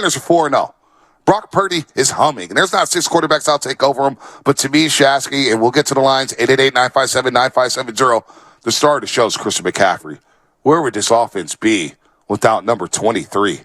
Niners are 4-0. Brock Purdy is humming. And there's not 6 quarterbacks I'll take over him. But to me, Shasky, and we'll get to the lines, 888-957-9570, the star of the show is Christian McCaffrey. Where would this offense be without number 23?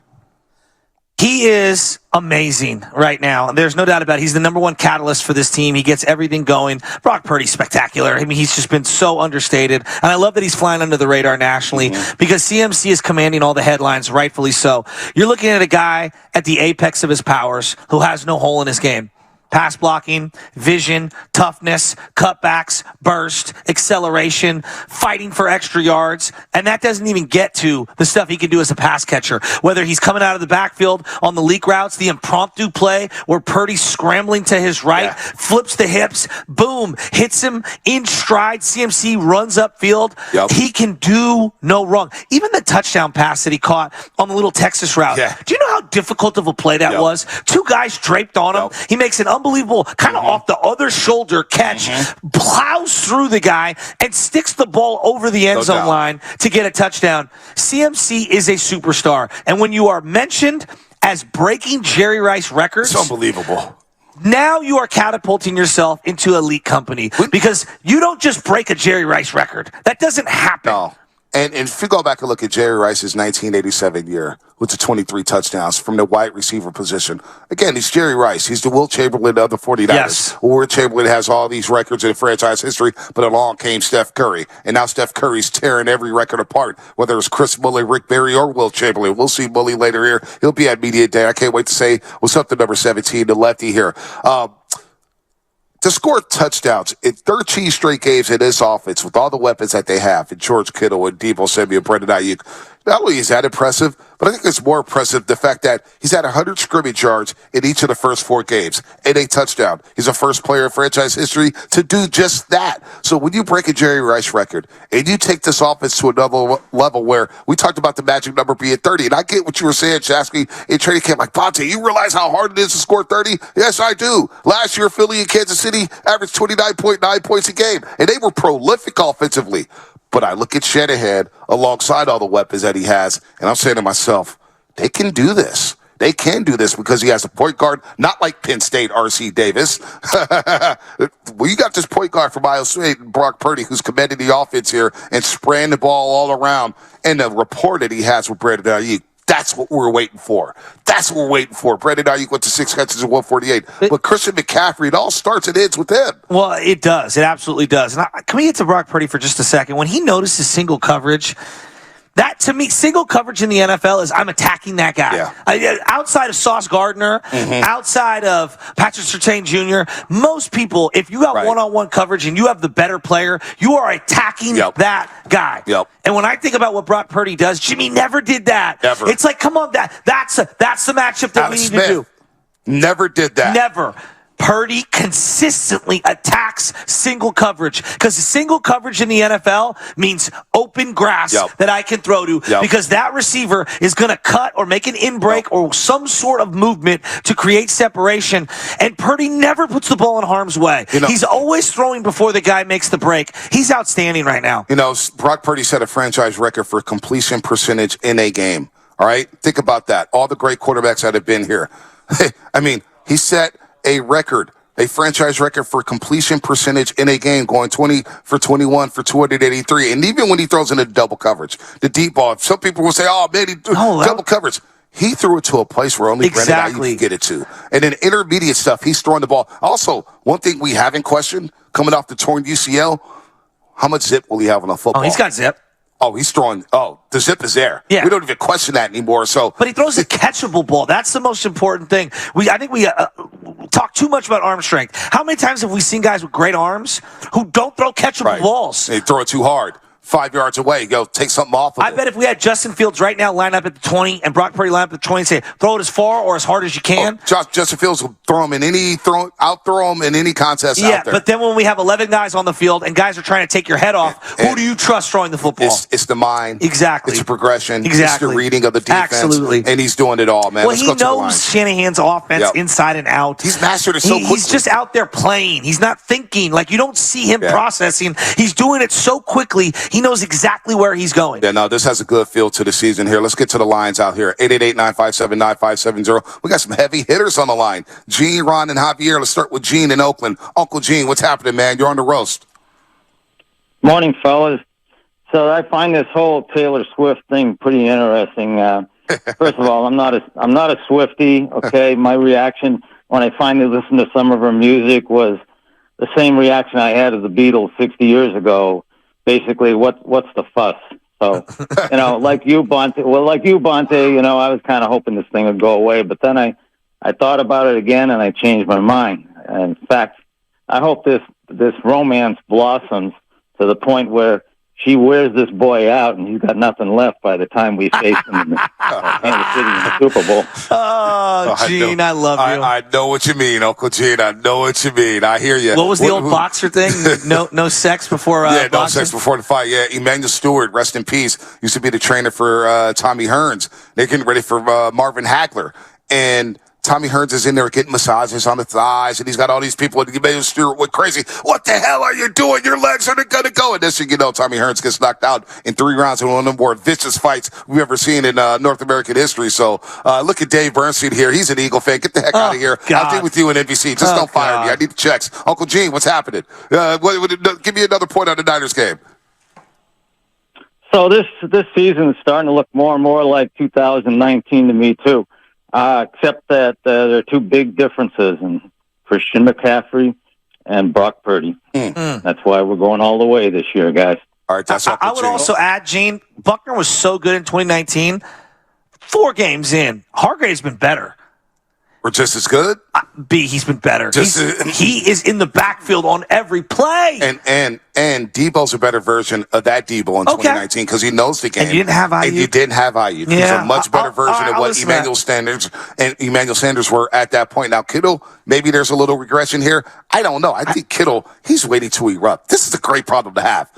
He is amazing right now. There's no doubt about it. He's the number one catalyst for this team. He gets everything going. Brock Purdy's spectacular. I mean, he's just been so understated. And I love that he's flying under the radar nationally because CMC is commanding all the headlines, rightfully so. You're looking at a guy at the apex of his powers who has no hole in his game. Pass blocking, vision, toughness, cutbacks, burst, acceleration, fighting for extra yards. And that doesn't even get to the stuff he can do as a pass catcher. Whether he's coming out of the backfield on the leak routes, the impromptu play where Purdy's scrambling to his right, flips the hips, boom, hits him in stride. CMC runs upfield. He can do no wrong. Even the touchdown pass that he caught on the little Texas route. Do you know how difficult of a play that was? 2 guys draped on him. He makes an unbelievable kind of off the other shoulder catch, plows through the guy, and sticks the ball over the end zone line to get a touchdown. CMC is a superstar. And when you are mentioned as breaking Jerry Rice records, it's unbelievable. Now you are catapulting yourself into elite company because you don't just break a Jerry Rice record. That doesn't happen. No. And if you go back and look at Jerry Rice's 1987 year with the 23 touchdowns from the wide receiver position, again, he's Jerry Rice. He's the Will Chamberlain of the 49ers. Yes. Will Chamberlain has all these records in franchise history, but along came Steph Curry. And now Steph Curry's tearing every record apart, whether it's Chris Mulley, Rick Barry, or Will Chamberlain. We'll see Mulley later here. He'll be at Media Day. I can't wait to say what's up to number 17, the lefty here. To score touchdowns in 13 straight games in this offense with all the weapons that they have, and George Kittle and Deebo Samuel, Brandon Ayuk, not only is that impressive, but I think it's more impressive the fact that he's had 100 scrimmage yards in each of the first 4 games and a touchdown. He's the first player in franchise history to do just that. So when you break a Jerry Rice record and you take this offense to another level where we talked about the magic number being 30, and I get what you were saying, Shasky, in training camp, like, Bonte, you realize how hard it is to score 30? Yes, I do. Last year, Philly and Kansas City averaged 29.9 points a game, and they were prolific offensively. But I look at Shanahan alongside all the weapons that he has, and I'm saying to myself, they can do this. They can do this because he has a point guard, not like Penn State, R.C. Davis. Well, you got this point guard from Iowa State, Brock Purdy, who's commanding the offense here and spraying the ball all around. And the rapport that he has with Brandon Ayuk, that's what we're waiting for. That's what we're waiting for. Brandon Ayuk went to 6 catches and 148. But Christian McCaffrey, it all starts and ends with him. Well, it does. It absolutely does. And can we get to Brock Purdy for just a second? When he notices single coverage, that, to me, single coverage in the NFL is I'm attacking that guy. Outside of Sauce Gardner, outside of Patrick Surtain Jr., most people, if you got one-on-one coverage and you have the better player, you are attacking that guy. And when I think about what Brock Purdy does, Jimmy never did that. Never. It's like, come on, that's the matchup that we need to do. Never did that. Never. Purdy consistently attacks single coverage because single coverage in the NFL means open grass that I can throw to because that receiver is going to cut or make an in-break or some sort of movement to create separation. And Purdy never puts the ball in harm's way. He's always throwing before the guy makes the break. He's outstanding right now. Brock Purdy set a franchise record for completion percentage in a game. All right? Think about that. All the great quarterbacks that have been here. I mean, he set a record, a franchise record for completion percentage in a game, going 20 for 21 for 283. And even when he throws in a double coverage, the deep ball, some people will say, oh, man, double coverage. He threw it to a place where only Brandon Ayuk can get it to. And then intermediate stuff, he's throwing the ball. Also, one thing we haven't questioned, coming off the torn UCL, how much zip will he have on a football? Oh, he's got zip. Oh, he's throwing. Oh, the zip is there. Yeah. We don't even question that anymore. But he throws a catchable ball. That's the most important thing. I think we talk too much about arm strength. How many times have we seen guys with great arms who don't throw catchable balls? They throw it too hard. 5 yards away, go take something off of it. I bet if we had Justin Fields right now line up at the 20 and Brock Purdy line up at the 20 and say, throw it as far or as hard as you can. Justin Fields will throw him in out-throw him in any contest out there. But then when we have 11 guys on the field and guys are trying to take your head off, who do you trust throwing the football? It's the mind. Exactly. It's the progression. Exactly. It's the reading of the defense. Absolutely. And he's doing it all, man. Well, he knows Shanahan's offense inside and out. He's mastered it so quickly. He's just out there playing. He's not thinking. Like, you don't see him processing. He's doing it so quickly. He knows exactly where he's going. Yeah, no, this has a good feel to the season here. Let's get to the lines out here. 888-957-9570. We got some heavy hitters on the line. Gene, Ron, and Javier. Let's start with Gene in Oakland. Uncle Gene, what's happening, man? You're on the roast. Morning, fellas. So I find this whole Taylor Swift thing pretty interesting. First of all, I'm not a Swiftie. Okay, my reaction when I finally listened to some of her music was the same reaction I had of the Beatles 60 years ago. Basically, what's the fuss? So, like you, Bonte. Well, like you, Bonte. I was kind of hoping this thing would go away, but then I thought about it again and I changed my mind. And in fact, I hope this romance blossoms to the point where she wears this boy out, and he's got nothing left by the time we face him in Kansas City in the Super Bowl. Oh, Gene, I love you. I know what you mean, Uncle Gene. I know what you mean. I hear you. What was the old boxer thing? No sex before yeah, boxing? No sex before the fight. Yeah, Emmanuel Stewart, rest in peace, used to be the trainer for Tommy Hearns. They're getting ready for Marvin Hagler. And Tommy Hearns is in there getting massages on the thighs, and he's got all these people, and Emmanuel Stewart went crazy. What the hell are you doing? Your legs are going to go. And this, Tommy Hearns gets knocked out in 3 rounds in one of the more vicious fights we've ever seen in North American history. So look at Dave Bernstein here. He's an Eagle fan. Get the heck out of here. God. I'll deal with you in NBC. Just don't fire me. I need the checks. Uncle Gene, what's happening? Give me another point on the Niners game. So this season is starting to look more and more like 2019 to me, too. Except that there are 2 big differences in Christian McCaffrey and Brock Purdy. That's why we're going all the way this year, guys. All right, that's I would also add, Gene, Buckner was so good in 2019. 4 games in, Hargrave's been better. We're just as good? He's been better. He is in the backfield on every play. And Debo's a better version of that Debo in 2019 because he knows the game. And you didn't have Ayuk. And you didn't have Ayuk. Yeah, He's a much better version of what Emmanuel Sanders were at that point. Now, Kittle, maybe there's a little regression here. I don't know. I think Kittle, he's waiting to erupt. This is a great problem to have.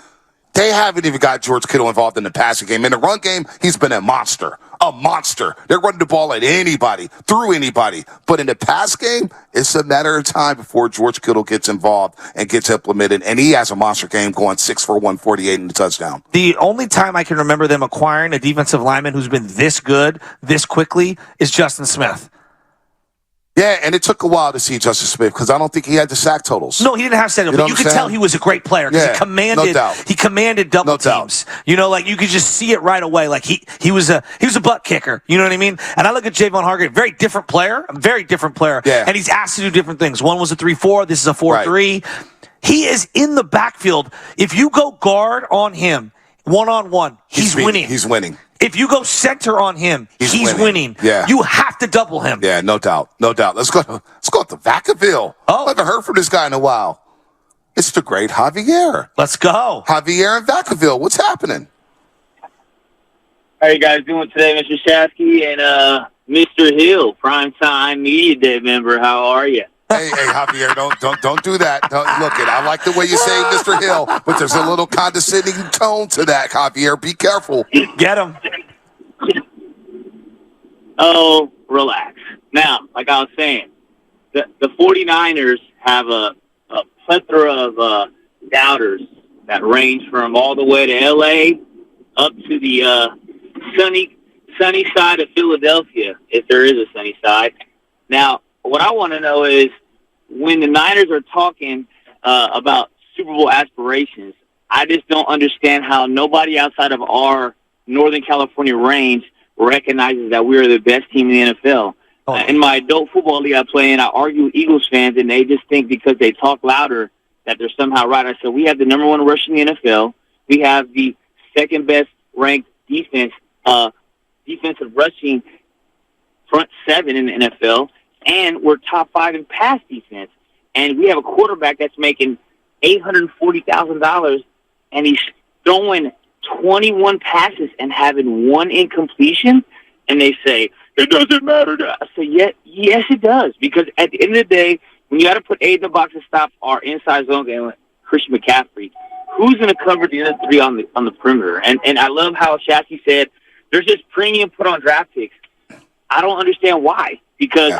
They haven't even got George Kittle involved in the passing game. In the run game, he's been a monster. A monster. They're running the ball at anybody, through anybody. But in the pass game, it's a matter of time before George Kittle gets involved and gets implemented. And he has a monster game going 6 for 148 in the touchdown. The only time I can remember them acquiring a defensive lineman who's been this good, this quickly, is Justin Smith. Yeah, and it took a while to see Justin Smith because I don't think he had the sack totals. No, he didn't have sack totals, but you could tell he was a great player because he commanded double teams. Like you could just see it right away. Like he was a butt kicker. You know what I mean? And I look at Javon Hargrave, very different player, Yeah. And he's asked to do different things. One was a 3-4, this is a 4-3. He is in the backfield. If you go guard on him, one-on-one, he's winning. He's winning. If you go center on him, he's winning. Yeah. You have to double him. Yeah, no doubt. No doubt. Let's go to Vacaville. I haven't heard from this guy in a while. It's the great Javier. Let's go. Javier in Vacaville. What's happening? How you guys doing today, Mr. Shasky and Mr. Hill, primetime media day member? How are you? Hey, Javier, don't do that. I like the way you say Mr. Hill, but there's a little condescending tone to that, Javier. Be careful. Get him. Oh, relax. Now, like I was saying, the 49ers have a plethora of doubters that range from all the way to L.A. up to the sunny side of Philadelphia, if there is a sunny side. Now, what I want to know is when the Niners are talking about Super Bowl aspirations, I just don't understand how nobody outside of our Northern California range recognizes that we are the best team in the NFL. In my adult football league I play in, I argue with Eagles fans, and they just think because they talk louder that they're somehow right. I said, we have the number 1 rush in the NFL. We have the second best ranked defensive rushing front 7 in the NFL. And we're top 5 in pass defense. And we have a quarterback that's making $840,000, and he's throwing 21 passes and having 1 incompletion. And they say, it doesn't matter to us. I say, yes, it does. Because at the end of the day, when you got to put 8 in the box to stop our inside zone game, Christian McCaffrey, who's going to cover the other 3 on the perimeter? And I love how Shasky said, there's just premium put on draft picks. I don't understand why. Because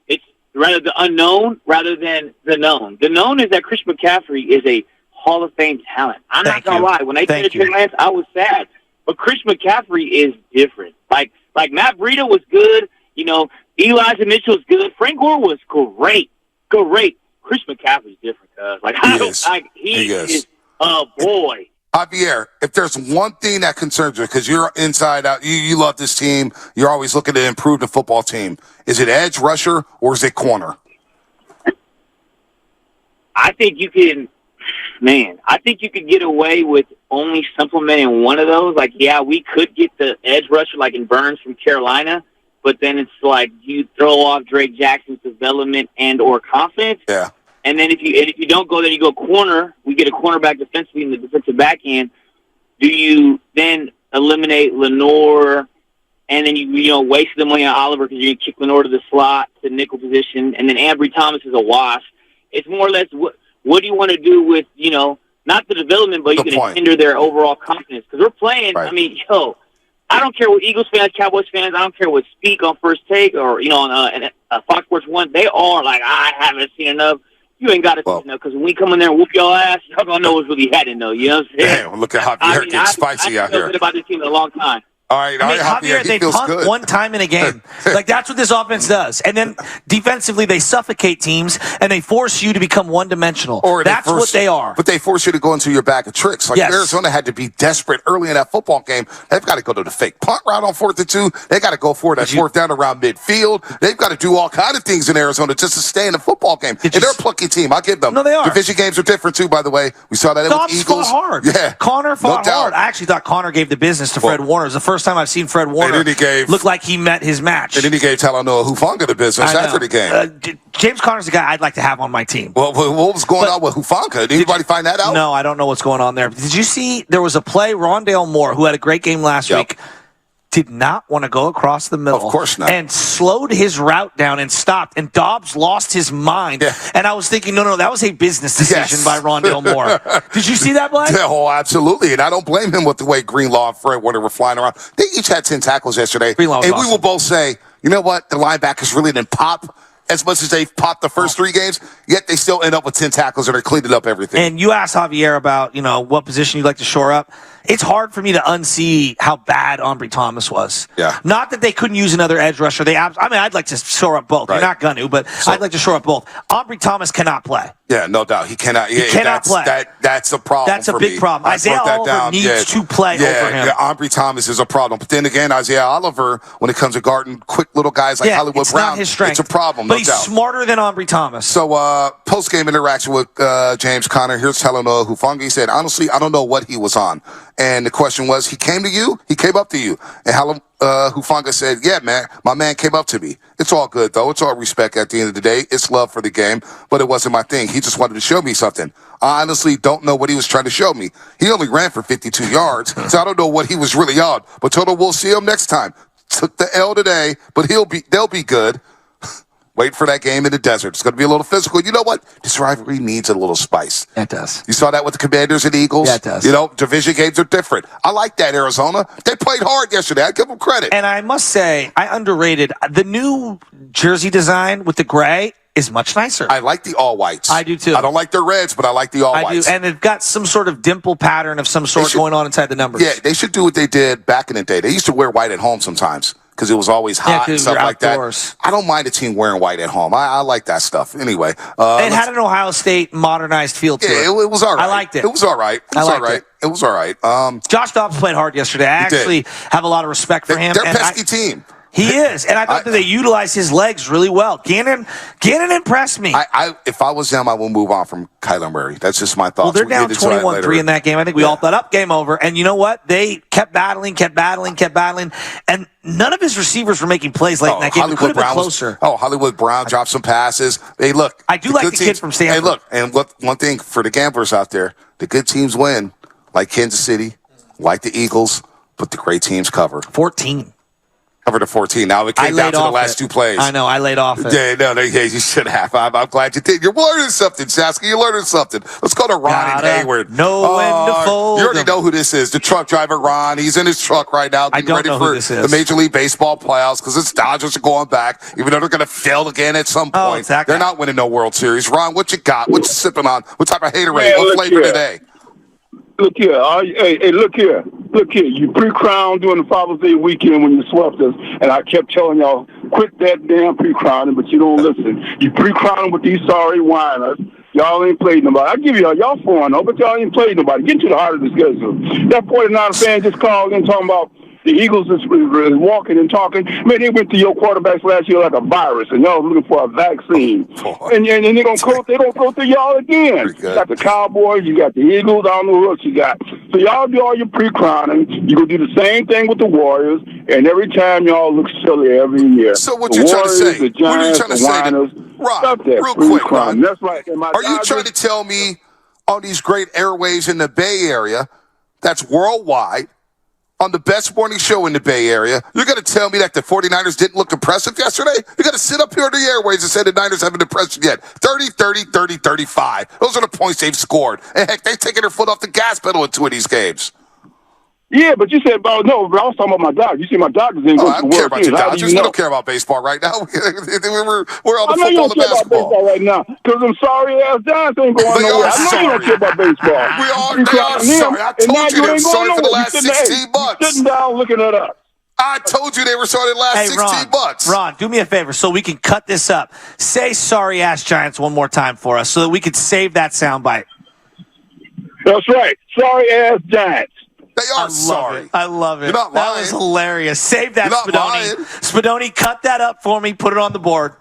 it's rather the unknown rather than the known. The known is that Christian McCaffrey is a Hall of Fame talent. I'm Thank not going to you. lie. When they Thank traded Trey you. Lance, I was sad. But Chris McCaffrey is different. Like Matt Breida was good. You know, Elijah Mitchell was good. Frank Gore was great. Chris McCaffrey's different, cuz. Like, he is a boy. Javier, if there's one thing that concerns you, because you're inside out, you love this team, you're always looking to improve the football team. Is it edge rusher or is it corner? I think you can get away with only supplementing one of those. Like, yeah, we could get the edge rusher like in Burns from Carolina, but then it's like you throw off Drake Jackson's development and or confidence. Yeah. And then if you don't go there, you go corner. We get a cornerback defensively in the defensive back end. Do you then eliminate Lenore, and then you waste the money on Oliver because you kick Lenore to the slot, to nickel position, and then Ambry Thomas is a wash. It's more or less what do you want to do with not the development, but you're going to hinder their overall confidence because we're playing. Right. I mean, I don't care what Eagles fans, Cowboys fans. I don't care what Speak on First Take or on Fox Sports 1. They are like, I haven't seen enough. You ain't got to see enough because when we come in there and whoop your ass, y'all gonna know what's really happening though. You know what I'm saying? Damn, look at Javier getting spicy out here. I feel good about this team in a long time. All right, Javier, they punt one time in a game. Like, that's what this offense does. And then defensively, they suffocate teams, and they force you to become one-dimensional. That's what they are. But they force you to go into your bag of tricks. Like, Arizona had to be desperate early in that football game. They've got to go to the fake punt route on 4th and 2. They got to go for that 4th down around midfield. They've got to do all kind of things in Arizona just to stay in the football game. And they're a plucky team. I'll give them. No, they are. Division games are different, too, by the way. We saw that with Eagles. Fought hard. Yeah. Connor fought hard. I actually thought Connor gave the business to Fred Warner. It was the first time I've seen Fred Warner looked like he met his match. And then he gave Talanoa Hufanga the business after the game. James Conner's the guy I'd like to have on my team. Well, what was going on with Hufanga? Did anybody find that out? No, I don't know what's going on there. Did you see there was a play, Rondale Moore, who had a great game last week, did not want to go across the middle. Of course not. And slowed his route down and stopped. And Dobbs lost his mind. Yeah. And I was thinking, no, that was a business decision by Rondale Moore. Did you see that, Blake? Oh, absolutely. And I don't blame him with the way Greenlaw and Fred Warner were flying around. They each had 10 tackles yesterday. Greenlaw was awesome. We will both say, you know what? The linebackers really didn't pop as much as they've popped the first 3 games, yet they still end up with 10 tackles and are cleaning up everything. And you asked Javier about, what position you'd like to shore up. It's hard for me to unsee how bad Ambry Thomas was. Yeah. Not that they couldn't use another edge rusher. I'd like to shore up both. Right. You're not going to, but I'd like to shore up both. Ambry Thomas cannot play. Yeah, no doubt. He cannot. He cannot play. That's a problem. That's a big problem. Isaiah Oliver needs to play over him. Yeah, Ambry Thomas is a problem. But then again, Isaiah Oliver, when it comes to guarding quick little guys like Hollywood Brown, not his strength. It's a problem. But he's smarter than Ambry Thomas. So post-game interaction with James Conner, here's Talanoa Hufanga. He said, honestly, I don't know what he was on. And the question was, he came to you? He came up to you. And Hufanga said, yeah, man, my man came up to me. It's all good, though. It's all respect at the end of the day. It's love for the game, but it wasn't my thing. He just wanted to show me something. I honestly don't know what he was trying to show me. He only ran for 52 yards, so I don't know what he was really on. But told him we'll see him next time. Took the L today, but they'll be good. Wait for that game in the desert. It's going to be a little physical. You know what? This rivalry needs a little spice. It does. You saw that with the Commanders and Eagles? Yeah, it does. Division games are different. I like that, Arizona. They played hard yesterday. I give them credit. And I must say, I underrated the new jersey design with the gray is much nicer. I like the all whites. I do too. I don't like their reds, but I like the all whites. I do. And they've got some sort of dimple pattern of some sort going on inside the numbers. Yeah, they should do what they did back in the day. They used to wear white at home sometimes because it was always hot and stuff like that. I don't mind a team wearing white at home. I like that stuff. Anyway. It had an Ohio State modernized feel to it. Yeah, it was all right. I liked it. It was all right. It was all right. Josh Dobbs played hard yesterday. I actually have a lot of respect for him. They're a pesky team. He is, and I thought that they utilized his legs really well. Gannon impressed me. If I was them, I would move on from Kyler Murray. That's just my thoughts. Well, they're down 21-3 in that game. I think we all thought, game over. And you know what? They kept battling, and none of his receivers were making plays late in that game. It could have been closer. Hollywood Brown dropped some passes. Hey, look. I do like the kid from Stanford. Hey, look, and one thing for the gamblers out there, the good teams win, like Kansas City, like the Eagles, but the great teams cover. 14. Covered to 14. Now it came down to the last two plays. I know. I laid off it. Yeah, no, you should have. I'm glad you did. You're learning something, Sasky. You're learning something. Let's go to Ron and Hayward. Know when to fold. You already know who this is. The truck driver, Ron. He's in his truck right now. I don't know who this is. The Major League Baseball playoffs because the Dodgers are going back, even though they're going to fail again at some point. Exactly. They're not winning no World Series. Ron, what you got? What you sipping on? What type of haterade? What flavor today? Look here. Hey, look here. Look here. You pre-crowned during the Father's Day weekend when you swept us, and I kept telling y'all, quit that damn pre-crowning, but you don't listen. You pre-crowning with these sorry whiners. Y'all ain't played nobody. I give y'all 4-0, but y'all ain't played nobody. Get to the heart of this schedule. That 49 fan just called in talking about the Eagles is walking and talking. Man, they went to your quarterbacks last year like a virus, and y'all looking for a vaccine. And they're gonna go through y'all again. You got the Cowboys, you got the Eagles. I don't know who else you got. So y'all do all your pre-crowning. You gonna do the same thing with the Warriors, and every time y'all look silly every year. So what you trying to say? The Giants, what are you trying to say? Ron, real quick, Ron. That's right. Are you trying to tell me on these great airwaves in the Bay Area, that's worldwide, on the best morning show in the Bay Area, you're going to tell me that the 49ers didn't look impressive yesterday? You're going to sit up here on the airwaves and say the Niners haven't impressed you yet. 30, 30, 30, 35. Those are the points they've scored. And heck, they've taken their foot off the gas pedal in 2 of these games. Yeah, but you said about no. But I was talking about my Dodgers. You see, my Dodgers ain't going to I don't care about your Dodgers. We don't care about baseball right now. We're on the football and basketball. About baseball right now because them sorry ass Giants ain't going nowhere. I know you don't care about baseball. They are sorry. I told you they were sorry for the last 16 months. Sitting down looking at us. I told you they were sorry the last 16 months. Ron, do me a favor so we can cut this up. Say sorry ass Giants one more time for us so that we could save that soundbite. That's right. Sorry ass Giants. They are sorry. I love it. You're not lying. That was hilarious. Save that, You're not Spadoni. lying. Spadoni, cut that up for me. Put it on the board.